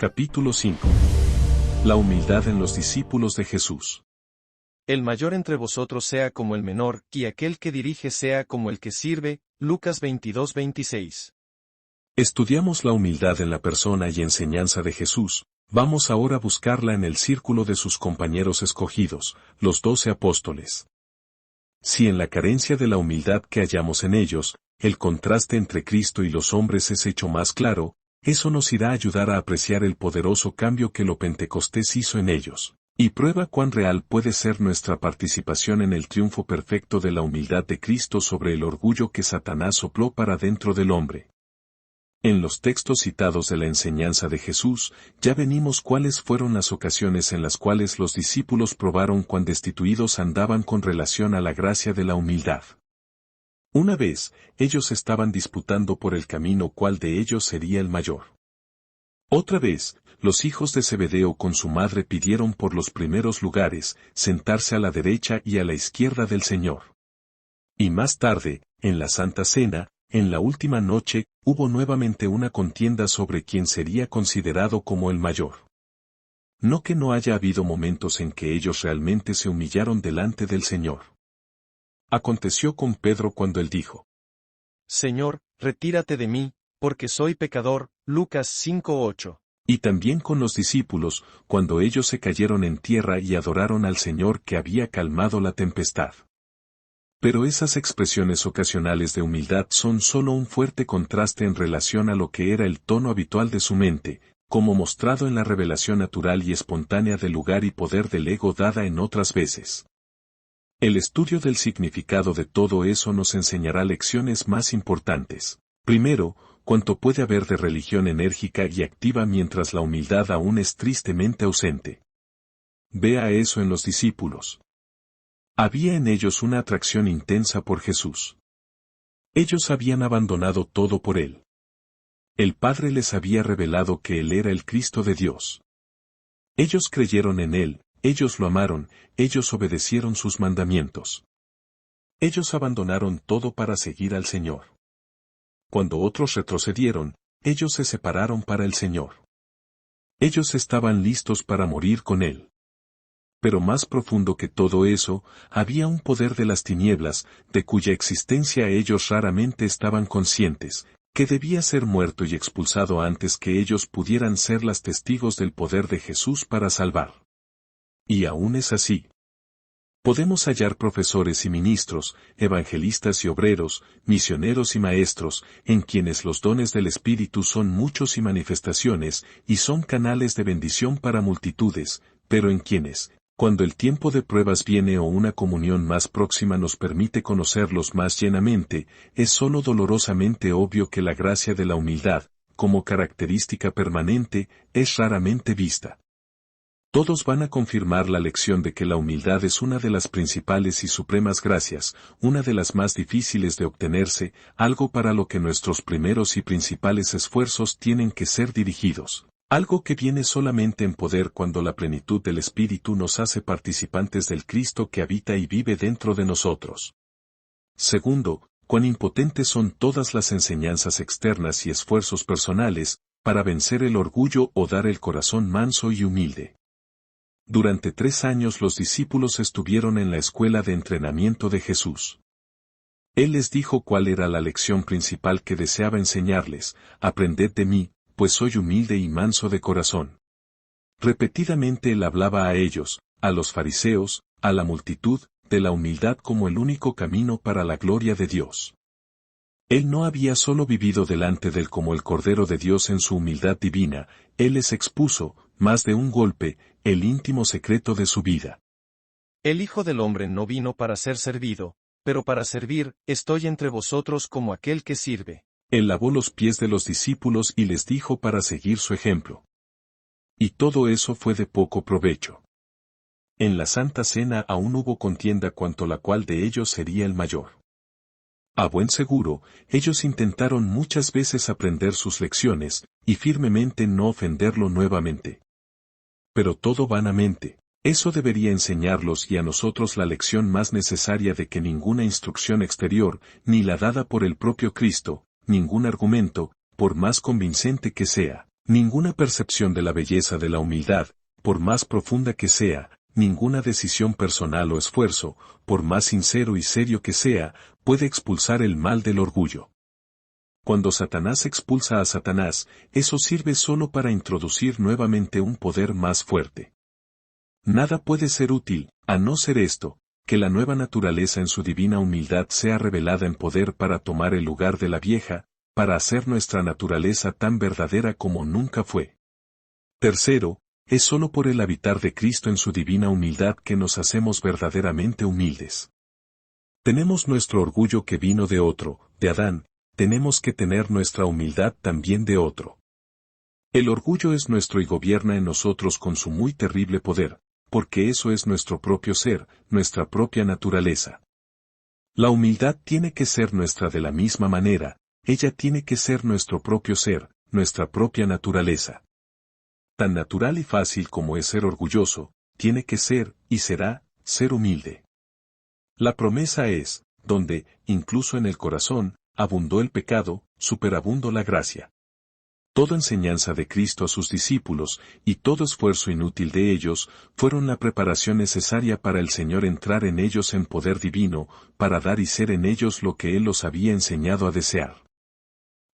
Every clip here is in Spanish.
Capítulo 5. La humildad en los discípulos de Jesús. El mayor entre vosotros sea como el menor, y aquel que dirige sea como el que sirve. Lucas 22:26. Estudiamos la humildad en la persona y enseñanza de Jesús. Vamos ahora a buscarla en el círculo de sus compañeros escogidos, los 12 apóstoles. Si en la carencia de la humildad que hallamos en ellos, el contraste entre Cristo y los hombres es hecho más claro, eso nos irá a ayudar a apreciar el poderoso cambio que lo Pentecostés hizo en ellos, y prueba cuán real puede ser nuestra participación en el triunfo perfecto de la humildad de Cristo sobre el orgullo que Satanás sopló para dentro del hombre. En los textos citados de la enseñanza de Jesús, ya venimos cuáles fueron las ocasiones en las cuales los discípulos probaron cuán destituidos andaban con relación a la gracia de la humildad. Una vez, ellos estaban disputando por el camino cuál de ellos sería el mayor. Otra vez, los hijos de Zebedeo con su madre pidieron por los primeros lugares, sentarse a la derecha y a la izquierda del Señor. Y más tarde, en la Santa Cena, en la última noche, hubo nuevamente una contienda sobre quién sería considerado como el mayor. No que no haya habido momentos en que ellos realmente se humillaron delante del Señor. Aconteció con Pedro cuando él dijo: Señor, retírate de mí, porque soy pecador. Lucas 5:8. Y también con los discípulos, cuando ellos se cayeron en tierra y adoraron al Señor que había calmado la tempestad. Pero esas expresiones ocasionales de humildad son solo un fuerte contraste en relación a lo que era el tono habitual de su mente, como mostrado en la revelación natural y espontánea del lugar y poder del ego dada en otras veces. El estudio del significado de todo eso nos enseñará lecciones más importantes. Primero, cuánto puede haber de religión enérgica y activa mientras la humildad aún es tristemente ausente. Vea eso en los discípulos. Había en ellos una atracción intensa por Jesús. Ellos habían abandonado todo por Él. El Padre les había revelado que Él era el Cristo de Dios. Ellos creyeron en Él. Ellos lo amaron, ellos obedecieron sus mandamientos. Ellos abandonaron todo para seguir al Señor. Cuando otros retrocedieron, ellos se separaron para el Señor. Ellos estaban listos para morir con Él. Pero más profundo que todo eso, había un poder de las tinieblas, de cuya existencia ellos raramente estaban conscientes, que debía ser muerto y expulsado antes que ellos pudieran ser las testigos del poder de Jesús para salvar. Y aún es así. Podemos hallar profesores y ministros, evangelistas y obreros, misioneros y maestros, en quienes los dones del Espíritu son muchos y manifestaciones, y son canales de bendición para multitudes, pero en quienes, cuando el tiempo de pruebas viene o una comunión más próxima nos permite conocerlos más llenamente, es sólo dolorosamente obvio que la gracia de la humildad, como característica permanente, es raramente vista. Todos van a confirmar la lección de que la humildad es una de las principales y supremas gracias, una de las más difíciles de obtenerse, algo para lo que nuestros primeros y principales esfuerzos tienen que ser dirigidos, algo que viene solamente en poder cuando la plenitud del Espíritu nos hace participantes del Cristo que habita y vive dentro de nosotros. Segundo, cuán impotentes son todas las enseñanzas externas y esfuerzos personales, para vencer el orgullo o dar el corazón manso y humilde. Durante 3 años los discípulos estuvieron en la escuela de entrenamiento de Jesús. Él les dijo cuál era la lección principal que deseaba enseñarles: aprended de mí, pues soy humilde y manso de corazón. Repetidamente él hablaba a ellos, a los fariseos, a la multitud, de la humildad como el único camino para la gloria de Dios. Él no había solo vivido delante de él como el Cordero de Dios en su humildad divina, él les expuso, más de un golpe, el íntimo secreto de su vida. El Hijo del Hombre no vino para ser servido, pero para servir. Estoy entre vosotros como aquel que sirve. Él lavó los pies de los discípulos y les dijo para seguir su ejemplo. Y todo eso fue de poco provecho. En la Santa Cena aún hubo contienda cuanto la cual de ellos sería el mayor. A buen seguro, ellos intentaron muchas veces aprender sus lecciones, y firmemente no ofenderlo nuevamente. Pero todo vanamente. Eso debería enseñarlos y a nosotros la lección más necesaria de que ninguna instrucción exterior, ni la dada por el propio Cristo, ningún argumento, por más convincente que sea, Ninguna percepción de la belleza de la humildad, por más profunda que sea, ninguna decisión personal o esfuerzo, por más sincero y serio que sea, puede expulsar el mal del orgullo. Cuando Satanás expulsa a Satanás, eso sirve solo para introducir nuevamente un poder más fuerte. Nada puede ser útil, a no ser esto, que la nueva naturaleza en su divina humildad sea revelada en poder para tomar el lugar de la vieja, para hacer nuestra naturaleza tan verdadera como nunca fue. Tercero, es solo por el habitar de Cristo en su divina humildad que nos hacemos verdaderamente humildes. Tenemos nuestro orgullo que vino de otro, de Adán, tenemos que tener nuestra humildad también de otro. El orgullo es nuestro y gobierna en nosotros con su muy terrible poder, porque eso es nuestro propio ser, nuestra propia naturaleza. La humildad tiene que ser nuestra de la misma manera, ella tiene que ser nuestro propio ser, nuestra propia naturaleza. Tan natural y fácil como es ser orgulloso, tiene que ser, y será, ser humilde. La promesa es, donde, incluso en el corazón, abundó el pecado, superabundó la gracia. Toda enseñanza de Cristo a sus discípulos, y todo esfuerzo inútil de ellos, fueron la preparación necesaria para el Señor entrar en ellos en poder divino, para dar y ser en ellos lo que Él los había enseñado a desear.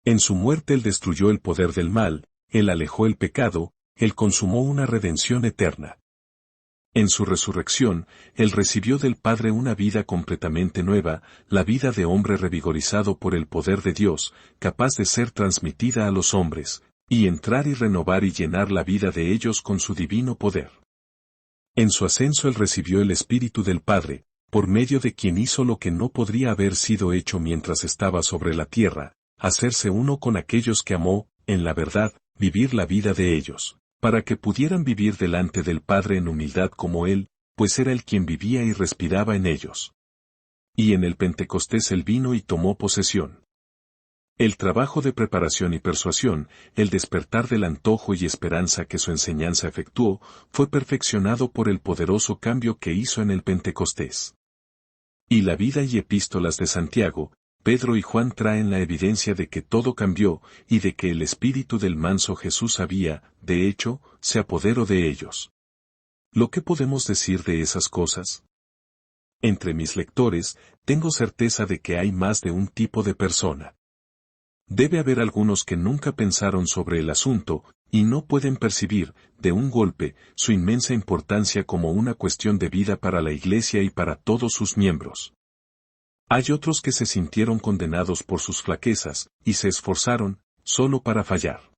En su muerte Él destruyó el poder del mal, Él alejó el pecado, Él consumó una redención eterna. En su resurrección, Él recibió del Padre una vida completamente nueva, la vida de hombre revigorizado por el poder de Dios, capaz de ser transmitida a los hombres, y entrar y renovar y llenar la vida de ellos con su divino poder. En su ascenso Él recibió el Espíritu del Padre, por medio de quien hizo lo que no podría haber sido hecho mientras estaba sobre la tierra, hacerse uno con aquellos que amó, en la verdad, vivir la vida de ellos, para que pudieran vivir delante del Padre en humildad como Él, pues era Él quien vivía y respiraba en ellos. Y en el Pentecostés Él vino y tomó posesión. El trabajo de preparación y persuasión, el despertar del antojo y esperanza que su enseñanza efectuó, fue perfeccionado por el poderoso cambio que hizo en el Pentecostés. Y la vida y epístolas de Santiago, Pedro y Juan traen la evidencia de que todo cambió, y de que el espíritu del manso Jesús había, de hecho, se apoderó de ellos. ¿Lo que podemos decir de esas cosas? Entre mis lectores, tengo certeza de que hay más de un tipo de persona. Debe haber algunos que nunca pensaron sobre el asunto, y no pueden percibir, de un golpe, su inmensa importancia como una cuestión de vida para la Iglesia y para todos sus miembros. Hay otros que se sintieron condenados por sus flaquezas, y se esforzaron, solo para fallar.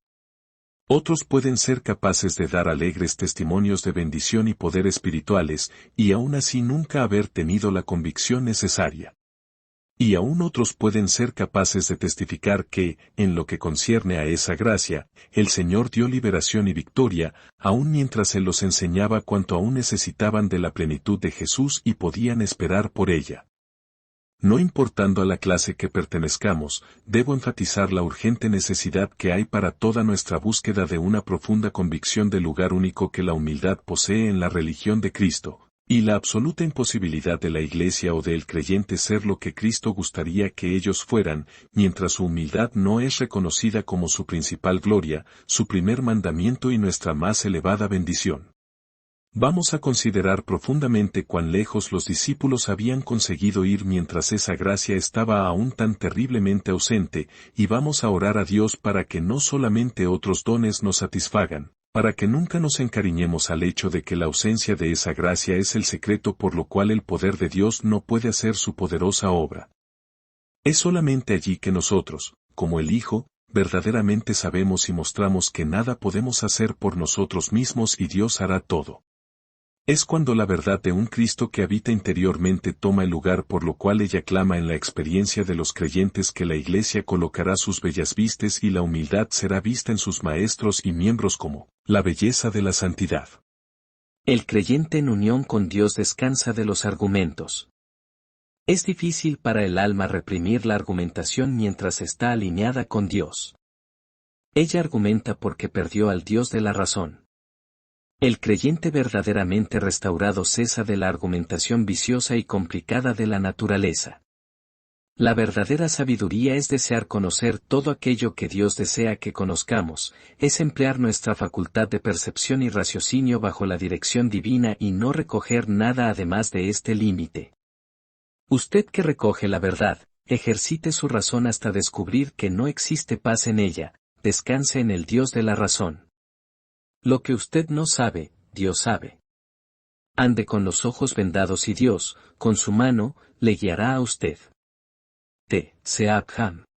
Otros pueden ser capaces de dar alegres testimonios de bendición y poder espirituales, y aún así nunca haber tenido la convicción necesaria. Y aún otros pueden ser capaces de testificar que, en lo que concierne a esa gracia, el Señor dio liberación y victoria, aun mientras Él los enseñaba cuanto aún necesitaban de la plenitud de Jesús y podían esperar por ella. No importando a la clase que pertenezcamos, debo enfatizar la urgente necesidad que hay para toda nuestra búsqueda de una profunda convicción del lugar único que la humildad posee en la religión de Cristo, y la absoluta imposibilidad de la Iglesia o del creyente ser lo que Cristo gustaría que ellos fueran, mientras su humildad no es reconocida como su principal gloria, su primer mandamiento y nuestra más elevada bendición. Vamos a considerar profundamente cuán lejos los discípulos habían conseguido ir mientras esa gracia estaba aún tan terriblemente ausente, y vamos a orar a Dios para que no solamente otros dones nos satisfagan, para que nunca nos encariñemos al hecho de que la ausencia de esa gracia es el secreto por lo cual el poder de Dios no puede hacer su poderosa obra. Es solamente allí que nosotros, como el Hijo, verdaderamente sabemos y mostramos que nada podemos hacer por nosotros mismos y Dios hará todo. Es cuando la verdad de un Cristo que habita interiormente toma el lugar por lo cual ella clama en la experiencia de los creyentes que la Iglesia colocará sus bellas vistes y la humildad será vista en sus maestros y miembros como la belleza de la santidad. El creyente en unión con Dios descansa de los argumentos. Es difícil para el alma reprimir la argumentación mientras está alineada con Dios. Ella argumenta porque perdió al Dios de la razón. El creyente verdaderamente restaurado cesa de la argumentación viciosa y complicada de la naturaleza. La verdadera sabiduría es desear conocer todo aquello que Dios desea que conozcamos, es emplear nuestra facultad de percepción y raciocinio bajo la dirección divina y no recoger nada además de este límite. Usted que recoge la verdad, ejercite su razón hasta descubrir que no existe paz en ella, descanse en el Dios de la razón. Lo que usted no sabe, Dios sabe. Ande con los ojos vendados y Dios, con su mano, le guiará a usted. T. Seab Ham.